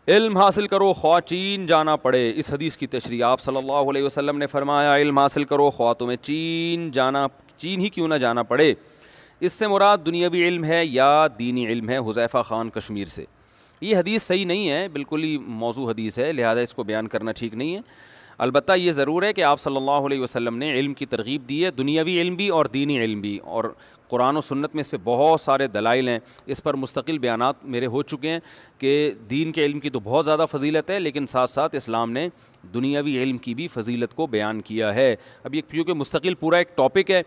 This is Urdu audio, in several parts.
علم حاصل کرو خواہ چین جانا پڑے. اس حدیث کی تشریح آپ صلی اللہ علیہ وسلم نے فرمایا علم حاصل کرو خواہ تمہیں چین ہی کیوں نہ جانا پڑے. اس سے مراد دنیاوی علم ہے یا دینی علم ہے. حذیفہ خان کشمیر سے. یہ حدیث صحیح نہیں ہے، بالکل ہی موضوع حدیث ہے، لہذا اس کو بیان کرنا ٹھیک نہیں ہے. البتہ یہ ضرور ہے کہ آپ صلی اللہ علیہ وسلم نے علم کی ترغیب دی ہے، دنیاوی علم بھی اور دینی علم بھی، اور قرآن و سنت میں اس پہ بہت سارے دلائل ہیں. اس پر مستقل بیانات میرے ہو چکے ہیں کہ دین کے علم کی تو بہت زیادہ فضیلت ہے، لیکن ساتھ ساتھ اسلام نے دنیاوی علم کی بھی فضیلت کو بیان کیا ہے. اب یہ کیونکہ مستقل پورا ایک ٹاپک ہے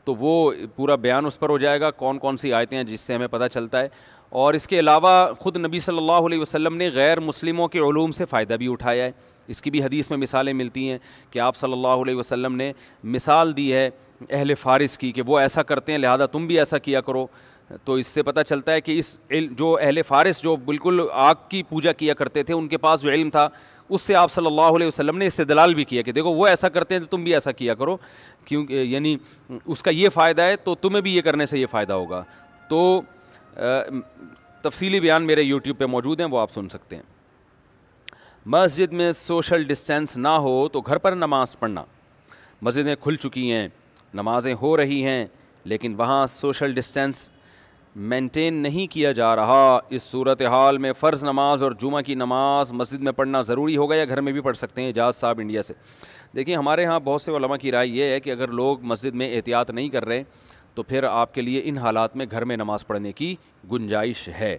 تو وہ پورا بیان اس پر ہو جائے گا، کون کون سی آیتیں ہیں جس سے ہمیں پتہ چلتا ہے. اور اس کے علاوہ خود نبی صلی اللہ علیہ وسلم نے غیر مسلموں کے علوم سے فائدہ بھی اٹھایا ہے. اس کی بھی حدیث میں مثالیں ملتی ہیں کہ آپ صلی اللہ علیہ وسلم نے مثال دی ہے اہل فارس کی کہ وہ ایسا کرتے ہیں لہذا تم بھی ایسا کیا کرو. تو اس سے پتہ چلتا ہے کہ اس جو اہل فارس جو بالکل آگ کی پوجا کیا کرتے تھے، ان کے پاس جو علم تھا اس سے آپ صلی اللہ علیہ وسلم نے استدلال بھی کیا کہ دیکھو وہ ایسا کرتے ہیں تو تم بھی ایسا کیا کرو، کیونکہ یعنی اس کا یہ فائدہ ہے تو تمہیں بھی یہ کرنے سے یہ فائدہ ہوگا. تو تفصیلی بیان میرے یوٹیوب پہ موجود ہیں، وہ آپ سن سکتے ہیں. مسجد میں سوشل ڈسٹینس نہ ہو تو گھر پر نماز پڑھنا. مسجدیں کھل چکی ہیں، نمازیں ہو رہی ہیں، لیکن وہاں سوشل ڈسٹینس مینٹین نہیں کیا جا رہا. اس صورتحال میں فرض نماز اور جمعہ کی نماز مسجد میں پڑھنا ضروری ہوگا یا گھر میں بھی پڑھ سکتے ہیں؟ اجاز صاحب انڈیا سے. دیکھیں ہمارے ہاں بہت سے علماء کی رائے یہ ہے کہ اگر لوگ مسجد میں احتیاط نہیں کر رہے تو پھر آپ کے لیے ان حالات میں گھر میں نماز پڑھنے کی گنجائش ہے.